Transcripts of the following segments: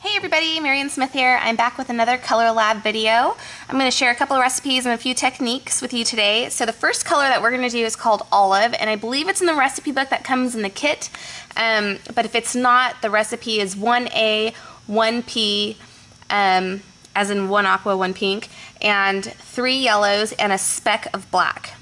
Hey everybody, Marion Smith here. I'm back with another Color Lab video. I'm going to share a couple of recipes and a few techniques with you today. So the first color that we're going to do is called Olive, and I believe it's in the recipe book that comes in the kit. But if it's not, the recipe is 1A, 1P, as in 1 aqua, 1 pink, and 3 yellows and a speck of black.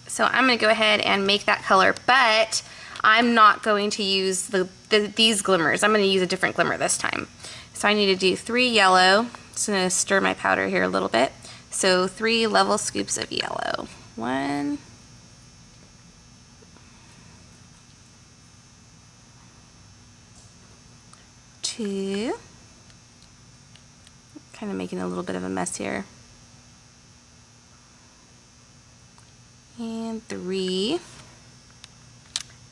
So I'm going to go ahead and make that color, but I'm not going to use these glimmers. I'm going to use a different glimmer this time. So I need to do 3 yellow. Just going to stir my powder here a little bit. So 3 level scoops of yellow. 1, 2, kind of making a little bit of a mess here, and 3,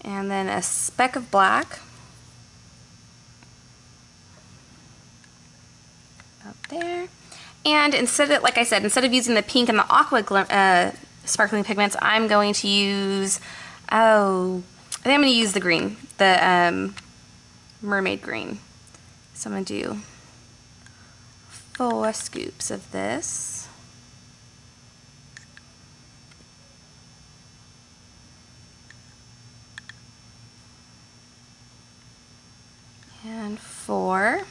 and then a speck of black up there. And instead of, like I said, instead of using the pink and the aqua sparkling pigments, I'm going to use, I think I'm going to use the green, the mermaid green. So I'm going to do 4 scoops of this. And 4.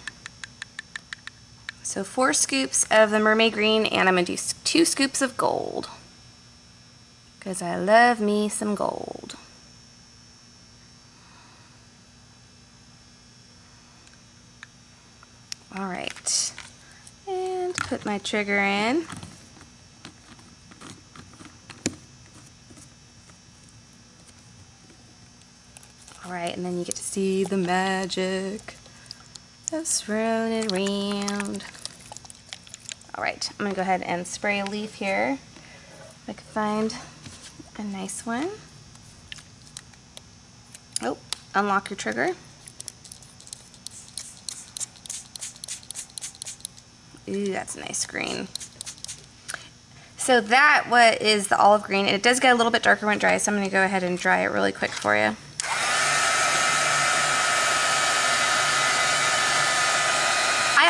So 4 scoops of the mermaid green, and I'm going to do 2 scoops of gold, because I love me some gold. Alright, and put my trigger in. Alright, and then you get to see the magic of swirling it around. Alright, I'm going to go ahead and spray a leaf here. If I can find a nice one. Oh, unlock your trigger. Ooh, that's a nice green. So that is the olive green. It does get a little bit darker when it dries, so I'm going to go ahead and dry it really quick for you.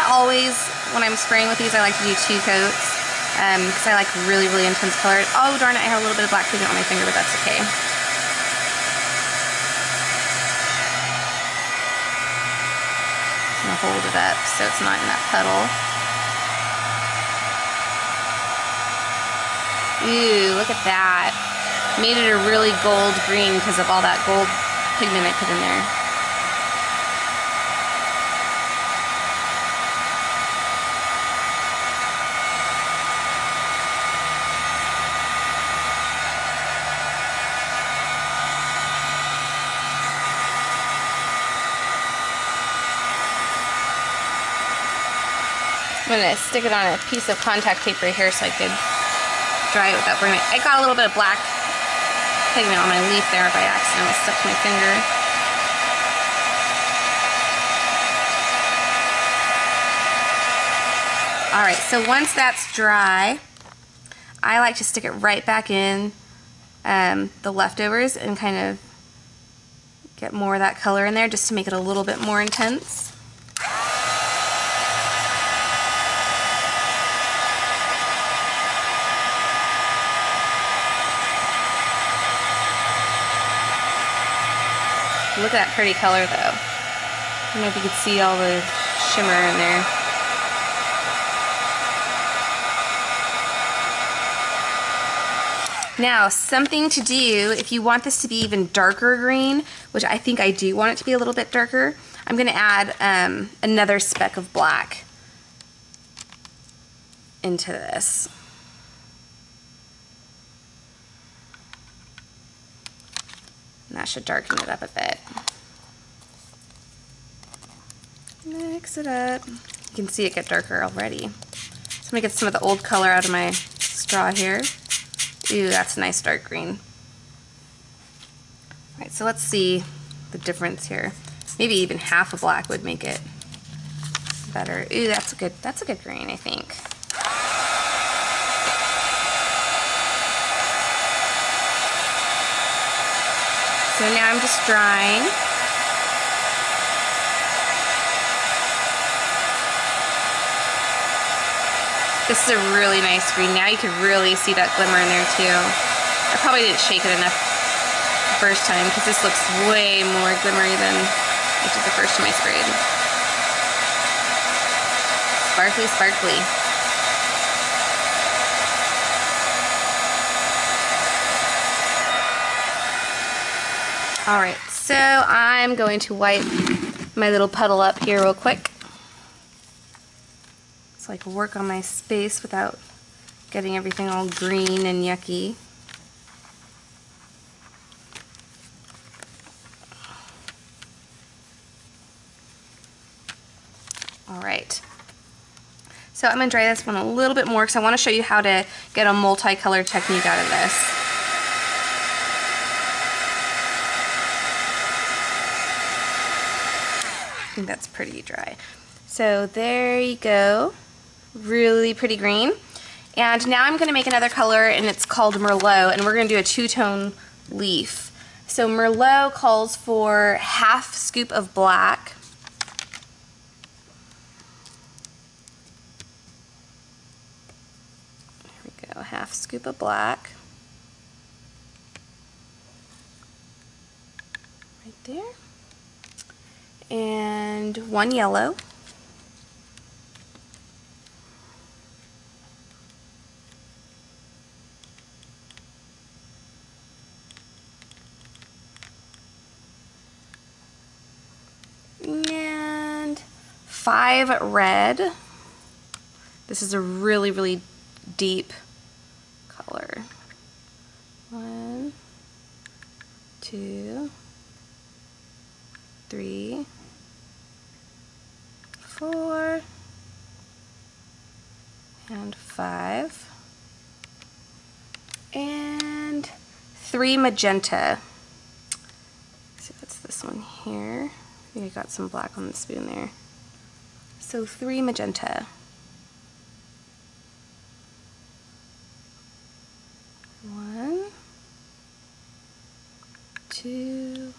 Always, when I'm spraying with these, I like to do 2 coats because I like really, really intense color. Oh darn it, I have a little bit of black pigment on my finger, but that's okay. I'm going to hold it up so it's not in that puddle. Ooh, look at that. Made it a really gold green because of all that gold pigment I put in there. I'm going to stick it on a piece of contact tape right here so I could dry it without burning it. I got a little bit of black pigment on my leaf there by accident. It stuck to my finger. Alright, so once that's dry, I like to stick it right back in the leftovers and kind of get more of that color in there just to make it a little bit more intense. Look at that pretty color though. I don't know if you can see all the shimmer in there. Now, something to do, if you want this to be even darker green, which I think I do want it to be a little bit darker, I'm going to add another speck of black into this. And that should darken it up a bit. Mix it up. You can see it get darker already. So I'm going to get some of the old color out of my straw here. Ooh, that's a nice dark green. Alright, so let's see the difference here. Maybe even half a black would make it better. Ooh, that's a good green, I think. So now I'm just drying. This is a really nice green. Now you can really see that glimmer in there too. I probably didn't shake it enough the first time because this looks way more glimmery than it did the first time I sprayed. Sparkly, sparkly. Alright, so I'm going to wipe my little puddle up here real quick. So I can work on my space without getting everything all green and yucky. Alright. So I'm going to dry this one a little bit more because I want to show you how to get a multicolored technique out of this. I think that's pretty dry. So there you go. Really pretty green. And now I'm going to make another color, and it's called Merlot, and we're going to do a two-tone leaf. So Merlot calls for half scoop of black. Half scoop of black right there, and one yellow, and 5 red. This is a really, really deep color. 1, 2, 3, 4, and 5, and 3 magenta. So that's this one here. I think I got some black on the spoon there. So 3 magenta. 1, 2,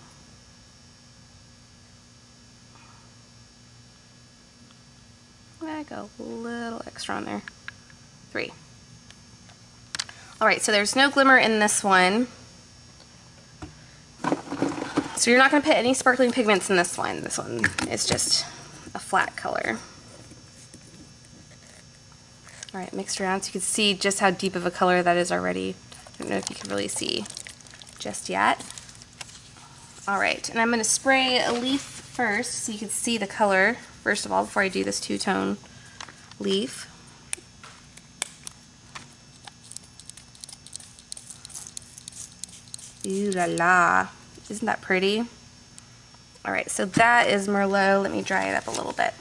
I got a little extra on there. 3. Alright, so there's no glimmer in this one. So you're not going to put any sparkling pigments in this one. This one is just a flat color. Alright, mixed around so you can see just how deep of a color that is already. I don't know if you can really see just yet. Alright, and I'm going to spray a leaf first so you can see the color, first of all, before I do this two-tone leaf. Ooh la la. Isn't that pretty? Alright, so that is Merlot. Let me dry it up a little bit.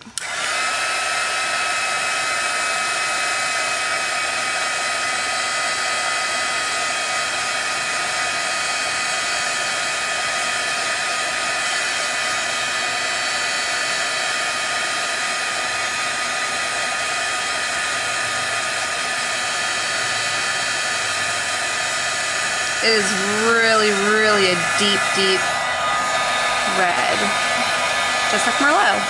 It is really, really a deep, deep red, just like Merlot.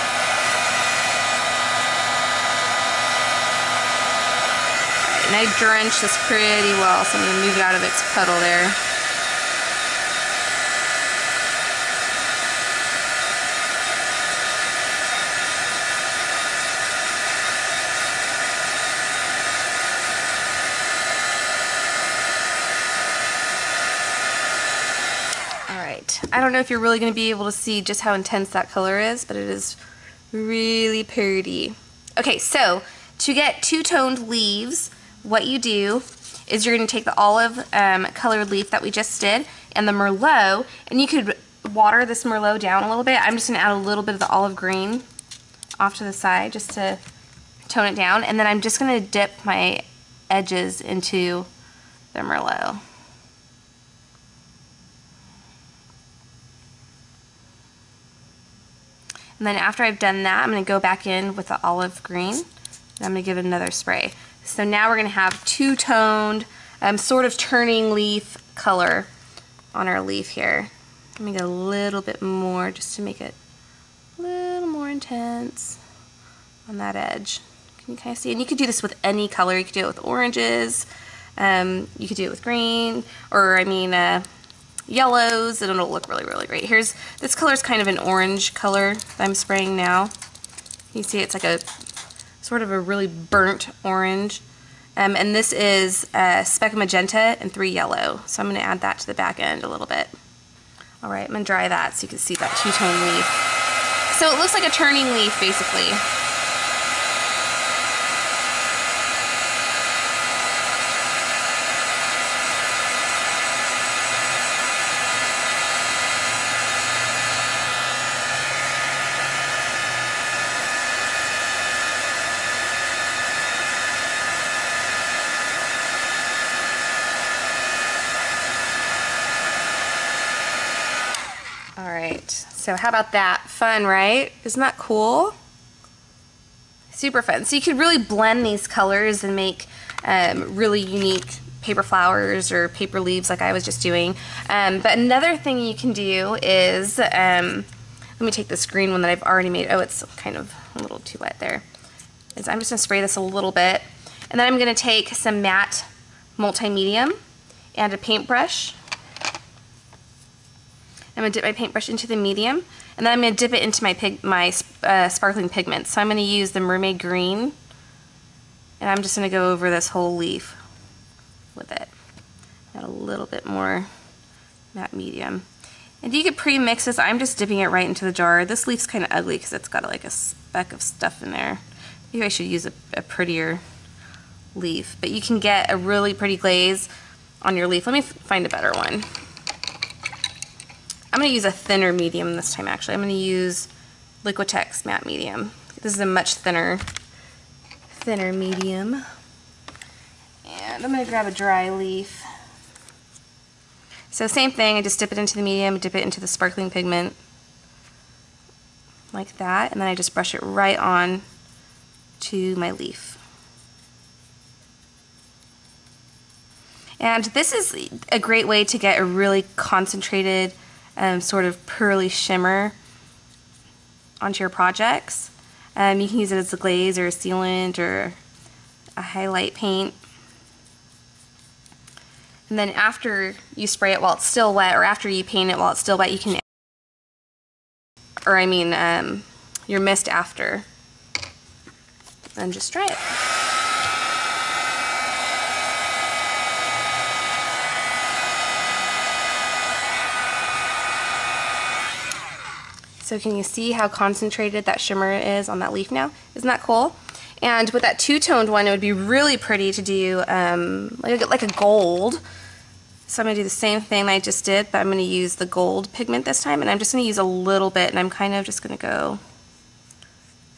And I drenched this pretty well, so I'm going to move it out of its puddle there. I don't know if you're really going to be able to see just how intense that color is, but it is really pretty. Okay, so to get two-toned leaves, what you do is you're going to take the olive colored leaf that we just did and the Merlot, and you could water this Merlot down a little bit. I'm just going to add a little bit of the olive green off to the side just to tone it down, and then I'm just going to dip my edges into the Merlot. And then after I've done that, I'm going to go back in with the olive green, and I'm going to give it another spray. So now we're going to have two-toned, sort of turning leaf color on our leaf here. Let me get a little bit more just to make it a little more intense on that edge. You Can you kind of see? And you could do this with any color. You could do it with oranges. You could do it with green, or I mean yellows, and it'll look really, really great. Here's, this color is kind of an orange color that I'm spraying now. You see it's like a sort of a really burnt orange. And this is a speck of magenta and 3 yellow. So I'm going to add that to the back end a little bit. All right, I'm going to dry that so you can see that two-tone leaf. So it looks like a turning leaf, basically. Alright, so how about that? Fun, right? Isn't that cool? Super fun. So you could really blend these colors and make really unique paper flowers or paper leaves like I was just doing. But another thing you can do is, let me take this green one that I've already made. Oh, it's kind of a little too wet there. Is I'm just going to spray this a little bit. And then I'm going to take some matte multi-medium and a paintbrush. I'm going to dip my paintbrush into the medium, and then I'm going to dip it into my sparkling pigments. So I'm going to use the Mermaid Green, and I'm just going to go over this whole leaf with it. Add a little bit more matte medium. And you could pre-mix this. I'm just dipping it right into the jar. This leaf's kind of ugly because it's got like a speck of stuff in there. Maybe I should use a prettier leaf. But you can get a really pretty glaze on your leaf. Let me find a better one. I'm going to use a thinner medium this time, actually. I'm going to use Liquitex Matte Medium. This is a much thinner medium. And I'm going to grab a dry leaf. So same thing, I just dip it into the medium, dip it into the sparkling pigment, like that, and then I just brush it right on to my leaf. And this is a great way to get a really concentrated sort of pearly shimmer onto your projects. You can use it as a glaze or a sealant or a highlight paint. And then after you spray it while it's still wet, or after you paint it while it's still wet, you can, or I mean your mist after, and just dry it. So can you see how concentrated that shimmer is on that leaf now? Isn't that cool? And with that two-toned one, it would be really pretty to do like a gold. So I'm going to do the same thing I just did, but I'm going to use the gold pigment this time, and I'm just going to use a little bit, and I'm kind of just going to go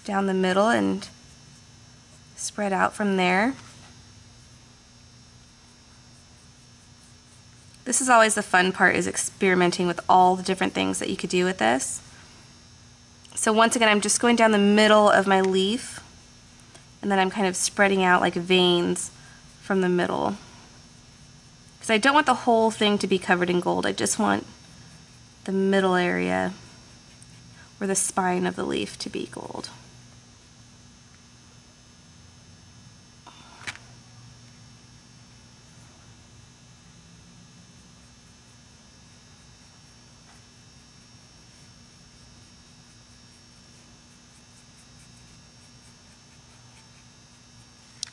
down the middle and spread out from there. This is always the fun part, is experimenting with all the different things that you could do with this. So once again, I'm just going down the middle of my leaf, and then I'm kind of spreading out like veins from the middle. Because I don't want the whole thing to be covered in gold, I just want the middle area, or the spine of the leaf, to be gold.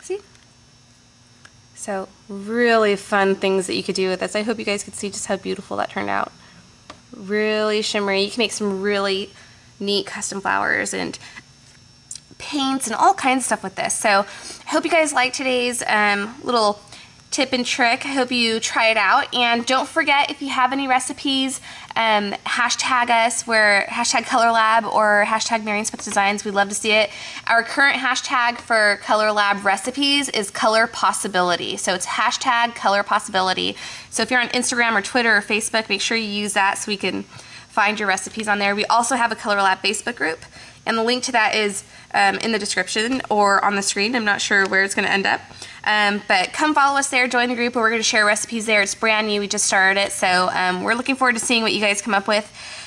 See? So really fun things that you could do with this. I hope you guys could see just how beautiful that turned out. Really shimmery. You can make some really neat custom flowers and paints and all kinds of stuff with this. So I hope you guys liked today's little tip and trick. I hope you try it out, and don't forget, if you have any recipes, hashtag us. We're hashtag Color Lab or hashtag Marion Smith Designs. We'd love to see it. Our current hashtag for Color Lab recipes is Color Possibility. So it's hashtag Color Possibility. So if you're on Instagram or Twitter or Facebook, make sure you use that so we can find your recipes on there. We also have a Color Lab Facebook group, and the link to that is in the description or on the screen. I'm not sure where it's going to end up. But come follow us there, join the group, and we're going to share recipes there. It's brand new, we just started it, so we're looking forward to seeing what you guys come up with.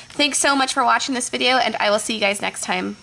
Thanks so much for watching this video, and I will see you guys next time.